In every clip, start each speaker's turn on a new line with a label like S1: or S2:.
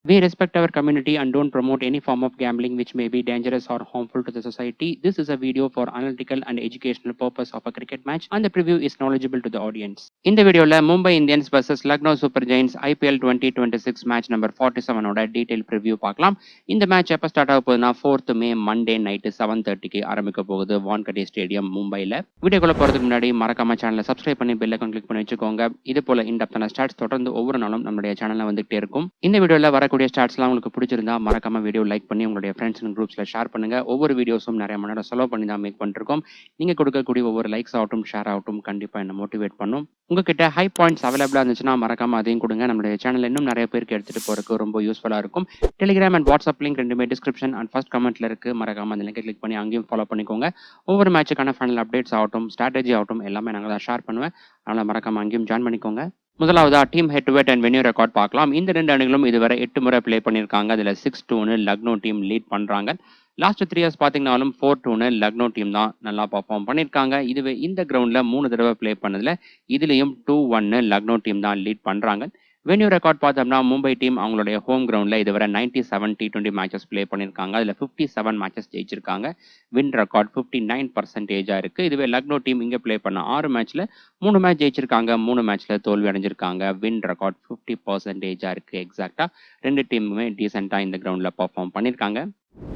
S1: We respect our community and don't promote any form of gambling which may be dangerous or harmful to the society. This is a video for analytical and educational purpose of a cricket match and the preview is knowledgeable to the audience. இந்த வீடியோல Mumbai Indians vs Lucknow Super Giants IPL 2026 match number 47 ஓட detail preview பார்க்கலாம். இந்த match எப்போ start ஆக போகுதுன்னா 4th May Monday night 7:30க்கு ஆரம்பிக்க போகுது வான்கடே ஸ்டேடியம் மும்பைல. வீடியோக்குள்ள போறதுக்கு முன்னாடி மறக்காம சேனலை சப்ஸ்கிரைப் பண்ணி பெல் ஐகான் கிளிக் பண்ணி வச்சுக்கோங்க. இது போல இன்டெப்தான ஸ்டாட்ஸ் தொடர்ந்து ஒவ்வொரு நாளும் நம்மளுடைய சேனல்ல வந்துகிட்டே இருக்கும். இந்த வீடியோல வரக்கூடிய ஸ்டாட்ஸ்லாம் உங்களுக்கு பிடிச்சிருந்தா மறக்காம வீடியோ லைக் பண்ணி உங்களுடைய ஃப்ரெண்ட்ஸ் அண்ட் குரூப்ஸ்ல ஷேர் பண்ணுங்க. ஒவ்வொரு வீடியோஸும் நிறைய மணி நேரம் செலவு பண்ணி தான் மேக் பண்ணிருக்கோம். நீங்க கொடுக்கக்கூடிய ஒவ்வொரு லைக்ஸ் ஆகட்டும் ஷேர் ஆகட்டும் கண்டிப்பா என்ன மோட்டிவேட் பண்ணும். உங்ககிட்ட ஹை பாயிண்ட்ஸ் அவைலபிளா இருந்துச்சுன்னா மறக்காம அதையும் கொடுங்க. நம்மளுடைய சேனல் இன்னும் நிறைய பேருக்கு எடுத்துட்டு போறதுக்கு ரொம்ப யூஸ்ஃபுல்லா இருக்கும். டெலிகிராம் அண்ட் வாட்ஸ்அப் லிங்க் ரெண்டுமே டிஸ்கிரிப்ஷன் அண்ட் ஃபர்ஸ்ட் கமெண்ட்ல இருக்கு. மறக்காம அந்த லிங்கை கிளிக் பண்ணி அங்கேயும் ஃபாலோ பண்ணிக்கோங்க. ஒவ்வொரு மேட்சுக்கான ஃபைனல் அப்டேட்ஸ் ஆகட்டும் ஸ்ட்ராட்டஜி ஆகட்டும் எல்லாமே நாங்கள் தான் ஷேர் பண்ணுவேன். அதனால மறக்காம அங்கேயும் ஜாயின் பண்ணிக்கோங்க. முதலாவதா team head to head and venue record பார்க்கலாம். இந்த ரெண்டு அணிகளும் இதுவரை 8 முறை பிளே பண்ணியிருக்காங்க. அதில் 6-2 லக்னோ டீம் லீட் பண்றாங்க. லாஸ்ட் 3 இயர்ஸ் பார்த்தீங்கன்னாலும் 4-2 லக்னோ டீம் தான் நல்லா பர்ஃபார்ம் பண்ணியிருக்காங்க. இதுவே இந்த கிரவுண்ட்ல 3 தடவை பிளே பண்ணதுல இதுலயும் 2-1 லக்னோ டீம் தான் லீட் பண்றாங்க. வென்யூ ரெக்கார்ட் பார்த்தோம்னா மும்பை டீம் அவங்களுடைய ஹோம் கிரவுண்ட்ல இதுவரை 97 T20 மேட்சஸ் பிளே பண்ணியிருக்காங்க. அதில் 57 மேட்சஸ் ஜெயிச்சிருக்காங்க. வின் ரெக்கார்ட் 59% இருக்கு. இதுவே லக்னோ டீம் இங்கே பிளே பண்ண 6 மேட்ச்ல 3 மேட்ச் ஜெயிச்சிருக்காங்க, 3 மேட்ச்ல தோல்வி அடைஞ்சிருக்காங்க. வின் ரெக்கார்ட் 50% இருக்கு. எக்ஸாக்டா ரெண்டு டீமுமே டீசெண்டா இந்த கிரவுண்ட்ல பர்ஃபார்ம் பண்ணியிருக்காங்க.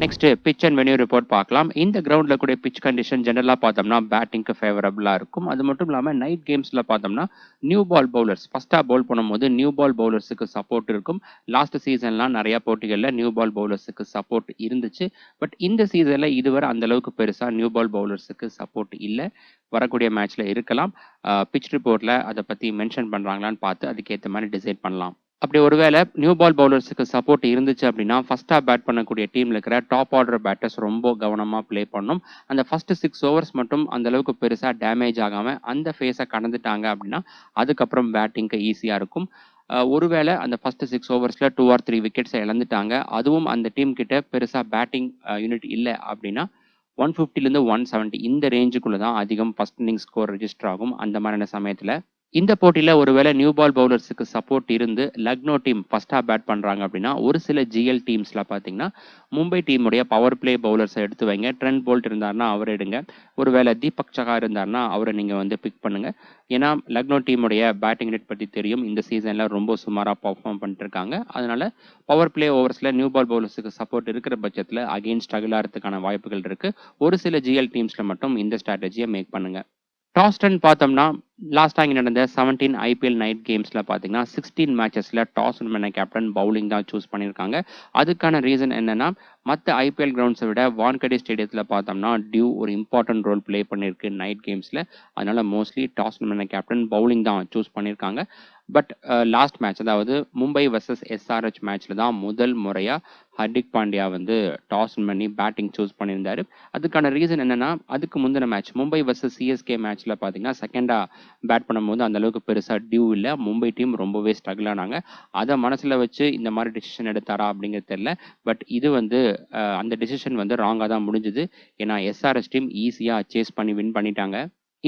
S1: Next pitch and venue report பார்க்கலாம். இந்த கிரவுண்ட்ல கூட பிச் கண்டிஷன் ஜெனரலா பார்த்தோம்னா பேட்டிங்க்கு ஃபேவரபிளா இருக்கும். அது மட்டும் இல்லாம நைட் கேம்ஸ்ல பார்த்தோம்னா நியூ பால் பவுலர்ஸ் ஃபர்ஸ்டா பவுல் பண்ணும்போது நியூ பால் பவுலர்ஸுக்கு சப்போர்ட் இருக்கும். லாஸ்ட் சீசன்லாம் நிறைய போட்டிகள்ல நியூ பால் பவுலர்ஸுக்கு சப்போர்ட் இருந்துச்சு. பட் இந்த சீசன்ல இதுவரை அந்த அளவுக்கு பெருசா நியூ பால் பவுலர்ஸுக்கு சப்போர்ட் இல்லை. வரக்கூடிய மேட்ச்ல இருக்கலாம். பிச் ரிப்போர்ட்ல அதை பத்தி மென்ஷன் பண்றாங்களான்னு பார்த்து அதுக்கேற்ற மாதிரி டிசைட் பண்ணலாம். அப்படி ஒருவேளை நியூ பால் பவுலர்ஸுக்கு சப்போர்ட் இருந்துச்சு அப்படின்னா ஃபர்ஸ்டா பேட் பண்ணக்கூடிய டீம்ல இருக்கிற டாப் ஆர்டர் பேட்டர்ஸ் ரொம்ப கவனமா பிளே பண்ணும். அந்த ஃபர்ஸ்ட் 6 ஓவர்ஸ் மட்டும் அந்த அளவுக்கு பெருசா டேமேஜ் ஆகாம அந்த ஃபேஸை கடந்துட்டாங்க அப்படின்னா அதுக்கப்புறம் பேட்டிங்க்கு ஈஸியா இருக்கும். ஒருவேளை அந்த ஃபர்ஸ்ட் 6 ஓவர்ஸ்ல 2 or 3 விக்கெட்ஸை இழந்துட்டாங்க, அதுவும் அந்த டீம் கிட்ட பெருசா பேட்டிங் யூனிட் இல்லை அப்படின்னா 150லேருந்து 170 இந்த ரேஞ்சுக்குள்ள தான் அதிகம் ஃபர்ஸ்ட் இன்னிங் ஸ்கோர் ரெஜிஸ்டர் ஆகும். அந்த மாதிரியான சமயத்துல இந்த போட்டியில ஒருவேளை நியூ பால் பவுலர்ஸுக்கு சப்போர்ட் இருந்து லக்னோ டீம் ஃபர்ஸ்டா பேட் பண்றாங்க அப்படின்னா ஒரு சில ஜிஎல் டீம்ஸ்ல பாத்தீங்கன்னா மும்பை டீமுடைய பவர் பிளே பவுலர்ஸை எடுத்து வைங்க. ட்ரெண்ட் போல்ட் இருந்தாருன்னா அவர் எடுங்க. ஒருவேளை தீபக் சஹா இருந்தாருன்னா அவரை நீங்க வந்து பிக் பண்ணுங்க. ஏன்னா லக்னோ டீமுடைய பேட்டிங் ரேட் பத்தி தெரியும். இந்த சீசன்ல ரொம்ப சுமாரா பர்ஃபார்ம் பண்ணிட்டு இருக்காங்க. அதனால பவர் பிளே ஓவர்ஸ்ல நியூ பால் பவுலர்ஸுக்கு சப்போர்ட் இருக்கிற பட்சத்துல அகைன் ஸ்ட்ரகிள் ஆகிறதுக்கான வாய்ப்புகள் இருக்கு. ஒரு சில ஜிஎல் டீம்ஸ்ல மட்டும் இந்த ஸ்ட்ராட்டஜியை மேக் பண்ணுங்க. டாஸ் ரன் பார்த்தோம்னா லாஸ்டா இங்கே நடந்த 17 ஐபிஎல் நைட் கேம்ஸ்ல பார்த்தீங்கன்னா 16 மேட்சஸ்ல டாஸ் வின் பண்ண கேப்டன் பவுலிங் தான் சூஸ் பண்ணியிருக்காங்க. அதுக்கான ரீசன் என்னன்னா மற்ற ஐபிஎல் கிரவுண்ட்ஸை விட வான்கடே ஸ்டேடியத்தில் பார்த்தோம்னா டியூ ஒரு இம்பார்ட்டன்ட் ரோல் பிளே பண்ணியிருக்கு நைட் கேம்ஸ்ல. அதனால மோஸ்ட்லி டாஸ் வின் பண்ண கேப்டன் பவுலிங் தான் சூஸ் பண்ணியிருக்காங்க. பட் லாஸ்ட் மேட்ச் அதாவது மும்பை வர்சஸ் எஸ்ஆர்ஹெச் மேட்ச்ல தான் முதல் முறையா ஹர்திக் பாண்டியா வந்து டாஸ் வின் பண்ணி பேட்டிங் சூஸ் பண்ணியிருந்தாரு. அதுக்கான ரீசன் என்னன்னா அதுக்கு முந்தின மேட்ச் மும்பை வர்சஸ் சிஎஸ்கே மேட்ச்ல பார்த்தீங்கன்னா செகண்டா பேட் பண்ணும்போது அந்த அளவுக்கு பெருசா டியூ இல்லை. மும்பை டீம் ரொம்பவே ஸ்ட்ரகிள் ஆனாங்க. அதை மனசுல வச்சு இந்த மாதிரி டிசிஷன் எடுத்தாரா அப்படிங்கிறது தெரியல. பட் இது வந்து அந்த டிசிஷன் வந்து ராங்கா தான் முடிஞ்சுது. ஏன்னா எஸ்ஆர்எஸ் டீம் ஈஸியா சேஸ் பண்ணி வின் பண்ணிட்டாங்க.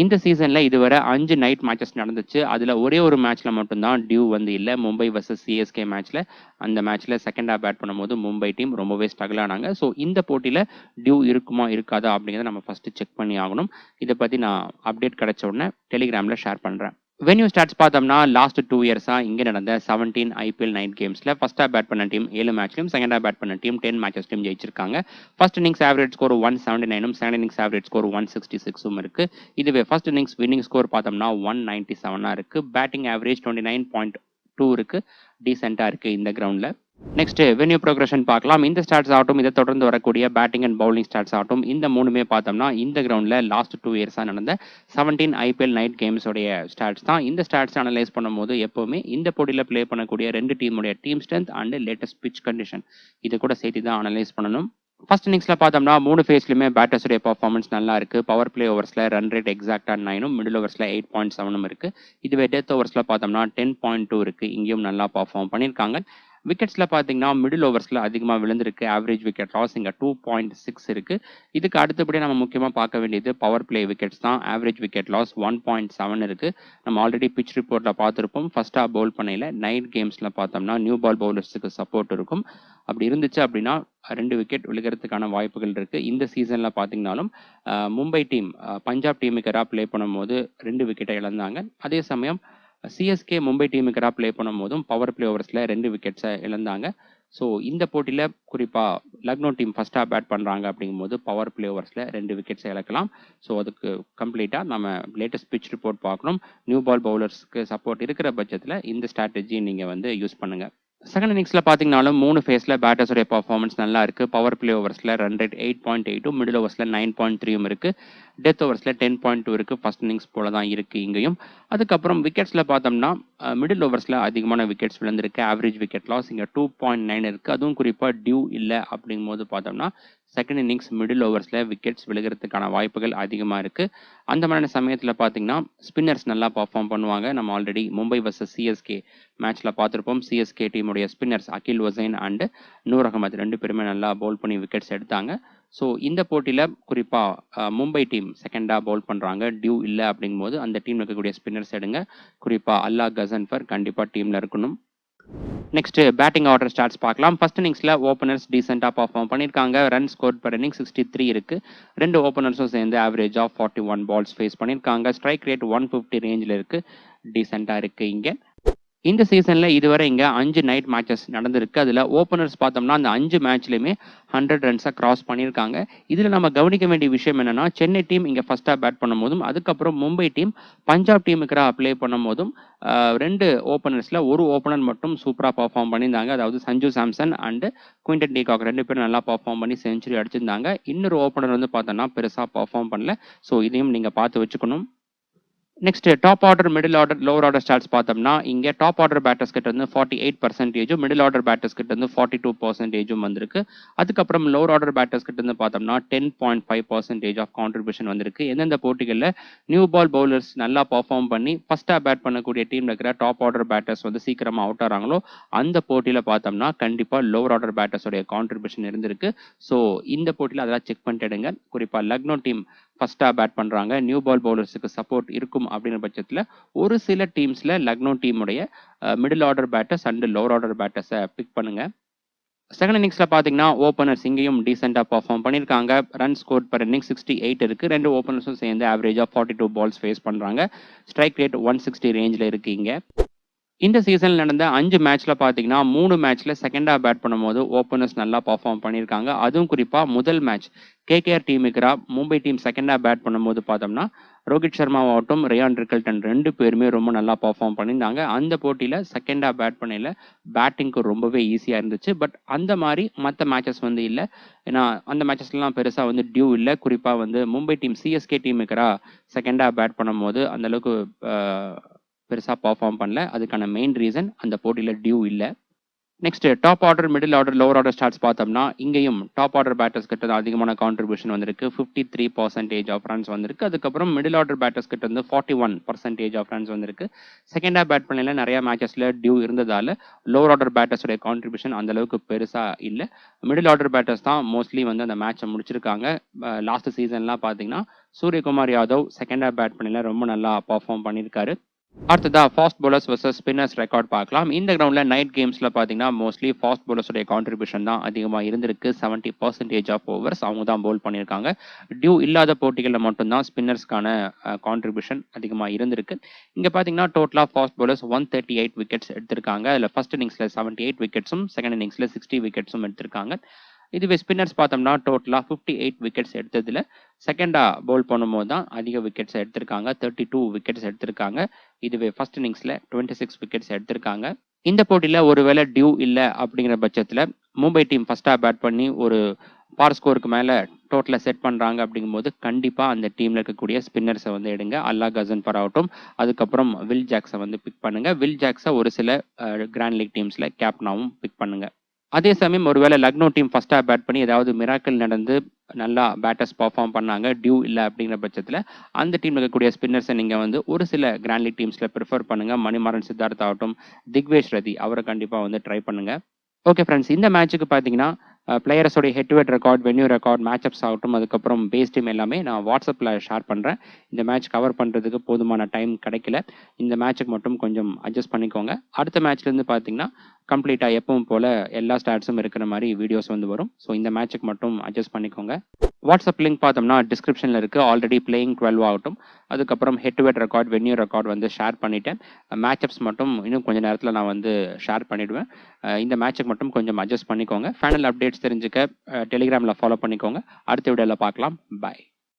S1: இந்த சீசன்ல இதுவரை 5 நைட் மேட்சஸ் நடந்துச்சு. அதுல ஒரே ஒரு மேட்ச்ல மட்டும்தான் டியூ வந்து இல்லை. மும்பை வர்சஸ் சிஎஸ்கே மேட்ச்ல அந்த மேட்ச்ல செகண்டா பேட் பண்ணும்போது மும்பை டீம் ரொம்பவே ஸ்ட்ரகிள் ஆனாங்க. ஸோ இந்த போட்டியில டியூ இருக்குமா இருக்காதா அப்படிங்கிறத நம்ம ஃபர்ஸ்ட் செக் பண்ணி ஆகணும். இதை பத்தி நான் அப்டேட் கிடைச்ச உடனே டெலிகிராம்ல ஷேர் பண்றேன். வென்யூ ஸ்டாட்ஸ் பார்த்தோம்னா லாஸ்ட் 2 இயர்ஸா இங்க நடந்த 17 ஐபிஎல் நைட் கேம்ஸ்ல ஃபர்ஸ்டா பேட் பண்ண டீம் 7 மேட்ச்லயும் செகண்டா பேட் பண்ண டீம் 10 மேட்சஸ்லயும் ஜெயிச்சிருக்காங்க. First innings average score 179 second innings average score 166 இருக்கு. இதுவே ஃபர்ஸ்ட் இன்னிங்ஸ் வின்னிங் ஸ்கோர் பார்த்தோம்னா 197 இருக்கு. பேட்டிங் ஆவரேஜ் 29.2 இருக்கு. டீசெண்டா இருக்கு இந்த கிரவுண்ட்ல. நெக்ஸ்ட் வென்யூ ப்ரோக்ரஷன் பார்க்கலாம். இந்த ஸ்டாட்ஸ் ஆகட்டும் இதை தொடர்ந்து வரக்கூடிய பேட்டிங் அண்ட் பவுலிங் ஸ்டாட்ஸ் ஆகட்டும் இந்த மூணுமே பார்த்தோம்னா இந்த கிரவுண்ட்ல லாஸ்ட் 2 இயர்ஸா நடந்த 17 ஐபிஎல் நைட் கேம்ஸ் உடைய ஸ்டாட்ஸ் தான். இந்த ஸ்டாட்ஸ் அனலைஸ் பண்ணும்போது எப்பவுமே இந்த போட்டியில பிளே பண்ணக்கூடிய ரெண்டு டீமுடைய team strength and latest pitch condition இது கூட சேர்த்து தான் அனலைஸ் பண்ணணும். ஃபர்ஸ்ட் இன்னிங்ஸ்ல பார்த்தோம்னா 3 ஃபேஸ்லயுமே பேட்டர்ஸுடைய பர்ஃபார்மன்ஸ் நல்லா இருக்கு. பவர் பிளே ஓவர்ஸ்ல ரன் ரேட் எக்ஸாக்டா 9 மிடில் ஓவர்ஸ்ல 8.7 இருக்கு. இதுவே டெத் ஓவர்ஸ்ல பார்த்தோம்னா 10.2 இருக்கு. இங்கேயும் நல்லா பர்ஃபார்ம் பண்ணியிருக்காங்க. விக்கெட்ஸில் பார்த்தீங்கன்னா மிடில் ஓவர்ஸில் அதிகமாக விழுந்திருக்கு. ஆவரேஜ் விக்கெட் லாஸ் இங்கே 2.6 இருக்குது. இதுக்கு அடுத்தபடியாக நம்ம முக்கியமாக பார்க்க வேண்டியது பவர் பிளே விக்கெட்ஸ் தான். ஆவரேஜ் விக்கெட் லாஸ் 1.7 இருக்குது. நம்ம ஆல்ரெடி பிச் ரிப்போர்ட்டில் பார்த்துருப்போம். ஃபர்ஸ்ட் ஆஃப் பவுல் பண்ணையில் நைட் கேம்ஸில் பார்த்தோம்னா நியூ பால் பவுலர்ஸுக்கு சப்போர்ட் இருக்கும். அப்படி இருந்துச்சு அப்படின்னா 2 விக்கெட் விழுகிறதுக்கான வாய்ப்புகள் இருக்குது. இந்த சீசனில் பார்த்தீங்கன்னாலும் மும்பை டீம் பஞ்சாப் டீமுக்கு எதிராக ப்ளே பண்ணும்போது 2 விக்கெட்டை இழந்தாங்க. அதே சமயம் சிஎஸ்கே மும்பை டீமுக்கு எதிராக ப்ளே பண்ணும்போதும் பவர் பிளே ஓவர்ஸில் 2 விக்கெட்ஸை இழந்தாங்க. ஸோ இந்த போட்டியில் குறிப்பாக லக்னோ டீம் ஃபஸ்ட்டாக பேட் பண்ணுறாங்க அப்படிங்கும்போது பவர் பிளே ஓவர்ஸில் 2 விக்கெட்ஸை இழக்கலாம். ஸோ அதுக்கு கம்ப்ளீட்டாக நம்ம லேட்டஸ்ட் பிச் ரிப்போர்ட் பார்க்கணும். நியூ பால் பவுலர்ஸ்க்கு சப்போர்ட் இருக்கிற பட்சத்தில் இந்த ஸ்ட்ராட்டஜி நீங்கள் வந்து யூஸ் பண்ணுங்கள். செகண்ட் இன்னிங்ஸில் பார்த்தீங்கன்னாலும் 3 ஃபேஸில் பேட்டர்ஸுடைய பர்ஃபார்மன்ஸ் நல்லா இருக்குது. பவர் பிளே ஓவர்ஸில் ரன் ரேட் 8.82, மிடில் ஓவர்ஸில் 9.3 இருக்குது. டெத் ஓவர்ஸில் 10.2 இருக்குது. ஃபர்ஸ்ட் இன்னிங்ஸ் போல தான் இருக்குது இங்கேயும். அதுக்கப்புறம் விக்கெட்ஸில் பார்த்தோம்னா மிடில் ஓவர்ஸில் அதிகமான விக்கெட்ஸ் விழுந்திருக்கு. ஆவரேஜ் விக்கெட் லாஸ் இங்கே 2.9 இருக்குது. அதுவும் குறிப்பாக டியூ இல்லை அப்படிங்கும்போது பார்த்தோம்னா செகண்ட் இன்னிங்ஸ் மிடில் ஓவர்ஸில் விக்கெட்ஸ் விழுகிறதுக்கான வாய்ப்புகள் அதிகமாக இருக்குது. அந்த மாதிரியான சமயத்தில் பார்த்தீங்கன்னா ஸ்பின்னர்ஸ் நல்லா பர்ஃபார்ம் பண்ணுவாங்க. நம்ம ஆல்ரெடி மும்பை வர்சஸ் சிஎஸ்கே மேட்ச்சில் பார்த்துருப்போம். சிஎஸ்கே டீமுடைய spinners Akeal Hosein and Noor Ahmad 2 பேருமே நல்லா பவுல் பண்ணி விக்கெட்ஸ் எடுத்தாங்க. ஸோ இந்த போட்டியில் குறிப்பாக மும்பை டீம் செகண்டாக பவுல் பண்ணுறாங்க. டியூ இல்லை அப்படிங்கும்போது அந்த டீமில் இருக்கக்கூடிய ஸ்பின்னர்ஸ் எடுங்க. குறிப்பாக அல்லா கசன்ஃபர் கண்டிப்பாக டீமில் இருக்கணும். நெக்ஸ்ட் பேட்டிங் ஆர்டர் ஸ்டார்ட்ஸ் பார்க்கலாம். ஃபர்ஸ்ட் இன்னிங்ஸில் ஓப்பனர்ஸ் டீசெண்டாக பர்ஃபார்ம் பண்ணியிருக்காங்க. ரன் ஸ்கோர் பர் இன்னிங் 63 இருக்குது. 2 ஓப்பனர்ஸும் சேர்ந்து ஆவரேஜ் ஆஃப் 41 பால்ஸ் ஃபேஸ் பண்ணியிருக்காங்க. ஸ்ட்ரைக் ரேட் 150 ரேஞ்சில் இருக்குது. டீசெண்டாக இருக்குது இங்கே. இந்த சீசனில் இதுவரை இங்கே 5 நைட் மேட்சஸ் நடந்திருக்கு. அதில் ஓப்பனர்ஸ் பார்த்தோம்னா அந்த 5 மேட்ச்லையுமே 100 ரன்ஸை கிராஸ் பண்ணியிருக்காங்க. இதில் நம்ம கவனிக்க வேண்டிய விஷயம் என்னென்னா சென்னை டீம் இங்கே ஃபஸ்ட்டாக பேட் பண்ணும்போதும் அதுக்கப்புறம் மும்பை டீம் பஞ்சாப் டீமுக்கு ப்ளே பண்ணும்போதும் 2 ஓப்பனர்ஸில் ஒரு ஓப்பனர் மட்டும் சூப்பராக பர்ஃபார்ம் பண்ணியிருந்தாங்க. அதாவது Sanju Samson and Quinton de Kock 2 பேரும் நல்லா பர்ஃபார்ம் பண்ணி செஞ்சுரி அடிச்சிருந்தாங்க. இன்னொரு ஓப்பனர் வந்து பார்த்தோன்னா பெருசாக பர்ஃபார்ம் பண்ணல. ஸோ இதையும் நீங்கள் பார்த்து வச்சுக்கணும். Next top order, middle order, lower order stats பார்த்தோம்னா இங்கே டாப் ஆர்டர் பேட்டர்ஸ் கிட்ட இருந்து 48%, மிடில் ஆர்டர் பேட்டர்ஸ் கிட்ட இருந்து 42% வந்திருக்கு. அதுக்கப்புறம் லோவர் ஆர்டர் பேட்டர்ஸ் கிட்ட இருந்து பார்த்தோம்னா 10.5% ஆஃப் கான்ட்ரிபியூஷன் வந்திருக்கு. எந்தெந்த போட்டிகளில் நியூ பால் பவுலர்ஸ் நல்லா பர்ஃபார்ம் பண்ணி ஃபர்ஸ்டா பேட் பண்ணக்கூடிய டீம்ல இருக்கிற டாப் ஆர்டர் பேட்டர்ஸ் வந்து சீக்கிரமா அவுட் ஆகிறாங்களோ அந்த போட்டியில் பார்த்தோம்னா கண்டிப்பா லோவர் ஆர்டர் பேட்டர்ஸோடைய கான்ட்ரிபியூஷன் இருந்திருக்கு. ஸோ இந்த போட்டியில் அதெல்லாம் செக் பண்ணிட்டு எடுங்க. குறிப்பாக லக்னோ டீம் ஃபர்ஸ்டா பேட் பண்றாங்க. நியூ பால் பவுலர்ஸுக்கு சப்போர்ட் இருக்கும் அப்படிங்கிற பட்சத்தில் ஒரு சில டீம்ஸ்ல லக்னோ டீமுடைய middle order batters and lower order பேட்டர்ஸை பிக் பண்ணுங்க. செகண்ட் இன்னிங்ஸ்ல பாத்தீங்கன்னா ஓப்பனர்ஸ் இங்கேயும் டீசெண்டா பர்ஃபார்ம் பண்ணியிருக்காங்க. ரன் ஸ்கோர் பர் இன்னிங் 68 இருக்கு. 2 ஓப்பனர்ஸும் சேர்ந்து ஆவரேஜா 42 பால்ஸ் ஃபேஸ் பண்றாங்க. ஸ்ட்ரைக் ரேட் 160 ரேஞ்சில் இருக்கு இங்க. இந்த சீசனில் நடந்த 5 மேட்ச்சில் பார்த்தீங்கன்னா 3 மேட்ச்சில் செகண்டாக பேட் பண்ணும்போது ஓப்பனர்ஸ் நல்லா பர்ஃபார்ம் பண்ணியிருக்காங்க. அதுவும் குறிப்பாக முதல் மேட்ச் கேகேஆர் டீமுக்கு மும்பை டீம் செகண்டாக பேட் பண்ணும்போது பார்த்தோம்னா ரோஹித் சர்மாவாகட்டும் ரியான் ரிக்கல்டன் 2 பேருமே ரொம்ப நல்லா பர்ஃபார்ம் பண்ணியிருந்தாங்க. அந்த போட்டியில் செகண்டாக பேட் பண்ணையில் பேட்டிங்க்கு ரொம்பவே ஈஸியாக இருந்துச்சு. பட் அந்த மாதிரி மற்ற மேட்சஸ் வந்து இல்லை. ஏன்னா அந்த மேட்சஸ்லாம் பெருசாக வந்து டியூ இல்லை. குறிப்பாக வந்து மும்பை டீம் சிஎஸ்கே டீமுக்கு செகண்டாக பேட் பண்ணும்போது அந்தளவுக்கு பெருசாக பர்ஃபார்ம் பண்ணல. அதுக்கான மெயின் ரீசன் அந்த போட்டியில் டியூ இல்லை. Next top order, middle order, lower order starts பார்த்தோம்னா இங்கேயும் டாப் ஆர்டர் பேட்டர்ஸ் கிட்ட தான் அதிகமான கான்ட்ரிபியூஷன் வந்திருக்கு. 53% ஆஃப் ரன்ஸ் வந்திருக்கு. அதுக்கப்புறம் மிடில் ஆர்டர் பேட்டர்ஸ் கிட்ட இருந்து 41% ஆஃப் ரன்ஸ் வந்திருக்கு. செகண்டாக பேட் பண்ணல நிறைய மேட்சஸ்ல டியூ இருந்ததால லோவர் ஆர்டர் பேட்டர்ஸோட கான்ட்ரிபியூஷன் அந்த அளவுக்கு பெருசா இல்லை. மிடில் ஆர்டர் பேட்டர்ஸ் தான் மோஸ்ட்லி வந்து அந்த மேட்சை முடிச்சிருக்காங்க. லாஸ்ட் சீசன்லாம் பார்த்தீங்கன்னா சூரியகுமார் யாதவ் செகண்டாக பேட் பண்ணல ரொம்ப நல்லா பர்ஃபார்ம் பண்ணியிருக்காரு. அடுத்ததா fast bowlers versus spinners record பார்க்கலாம். இந்த கிரவுண்ட்ல நைட் கேம்ஸ்ல பாத்தீங்கன்னா மோஸ்ட்லி ஃபாஸ்ட் பவுலர்ஸோட கான்ட்ரிபியூஷன் தான் அதிகமா இருந்திருக்கு. 70% ஆஃப் ஓவர்ஸ் அவங்க தான் பவுல் பண்ணியிருக்காங்க. டியூ இல்லாத போட்டிகளில் மட்டும்தான் ஸ்பின்னர்ஸ்க்கான கான்ட்ரிபியூஷன் அதிகமா இருந்திருக்கு. இங்க பாத்தீங்கன்னா டோட்டலா ஃபாஸ்ட் பவுலர்ஸ் 138 விக்கெட்ஸ் எடுத்திருக்காங்க. அதுல ஃபர்ஸ்ட் இன்னிங்ஸ்ல 78 விக்கெட்ஸும் செகண்ட் இன்னிங்ஸ்ல 60 விக்கெட்ஸும் எடுத்திருக்காங்க. இதுவே ஸ்பின்னர்ஸ் பார்த்தோம்னா டோட்டலா 58 விக்கெட்ஸ் எடுத்ததுல செகண்டா பவுல் பண்ணும்போது தான் அதிக விக்கெட்ஸ் எடுத்திருக்காங்க. 32 விக்கெட்ஸ் எடுத்திருக்காங்க. இதுவே ஃபர்ஸ்ட் இன்னிங்ஸ்ல 26 விக்கெட்ஸ் எடுத்திருக்காங்க. இந்த போட்டியில ஒருவேளை டியூ இல்லை அப்படிங்கிற பட்சத்துல மும்பை டீம் ஃபர்ஸ்டா பேட் பண்ணி ஒரு பார் ஸ்கோருக்கு மேல டோட்டலா செட் பண்றாங்க அப்படிங்கும்போது கண்டிப்பா அந்த டீம்ல இருக்கக்கூடிய ஸ்பின்னர்ஸை வந்து எடுங்க. அல்லா கசன்ஃபர் ஆகட்டும், அதுக்கப்புறம் வில் ஜாக்ஸை வந்து பிக் பண்ணுங்க. வில் ஜாக்ஸை ஒரு சில கிராண்ட் லீக் டீம்ஸ்ல கேப்டனாவும் பிக் பண்ணுங்க. அதே சமயம் ஒருவேளை லக்னோ டீம் ஃபர்ஸ்டா பேட் பண்ணி ஏதாவது மிராக்கிள் நடந்து நல்லா பேட்டர்ஸ் பர்ஃபார்ம் பண்ணாங்க, டியூ இல்லை அப்படிங்கிற பட்சத்தில் அந்த டீம்ல இருக்கக்கூடிய ஸ்பின்னர்ஸை நீங்கள் வந்து ஒரு சில கிராண்ட் லீக் டீம்ஸில் ப்ரிஃபர் பண்ணுங்க. மணிமாறன் சித்தார்த் ஆகட்டும், திக்வேஷ் ரதி அவரை கண்டிப்பாக வந்து ட்ரை பண்ணுங்க. ஓகே ஃப்ரெண்ட்ஸ், இந்த மேட்ச்சுக்கு பார்த்தீங்கன்னா பிளேயர்ஸோடைய head to head record, venue record, matchups ஆகட்டும், அதுக்கப்புறம் பேஸ் டீம் எல்லாமே நான் வாட்ஸ்அப்பில் ஷேர் பண்ணுறேன். இந்த மேட்ச் கவர் பண்ணுறதுக்கு போதுமான டைம் கிடைக்கல. இந்த மேட்ச்சுக்கு மட்டும் கொஞ்சம் அட்ஜஸ்ட் பண்ணிக்கோங்க. அடுத்த மேட்ச்லேருந்து பார்த்தீங்கன்னா கம்ப்ளீட்டாக எப்பவும் போல் எல்லா ஸ்டாட்ஸும் இருக்கிற மாதிரி வீடியோஸ் வந்து வரும். ஸோ இந்த மேட்ச்சுக்கு மட்டும் அட்ஜஸ்ட் பண்ணிக்கோங்க. வாட்ஸ்அப் லிங்க் பார்த்தோம்னா டிஸ்கிரிப்ஷனில் இருக்குது. ஆல்ரெடி பிளேயிங் 12 ஆகட்டும், அதுக்கப்புறம் head to head record, venue record வந்து ஷேர் பண்ணிவிட்டேன். மேட்சப்ஸ் மட்டும் இன்னும் கொஞ்சம் நேரத்தில் நான் வந்து ஷேர் பண்ணிவிடுவேன். இந்த மேட்ச்சுக்கு மட்டும் கொஞ்சம் அட்ஜஸ்ட் பண்ணிக்கோங்க. ஃபைனல் அப்டேட்ஸ் தெரிஞ்சுக்க டெலிகிராமில் ஃபாலோ பண்ணிக்கோங்க. அடுத்த வீடியோவில் பார்க்கலாம். பாய்.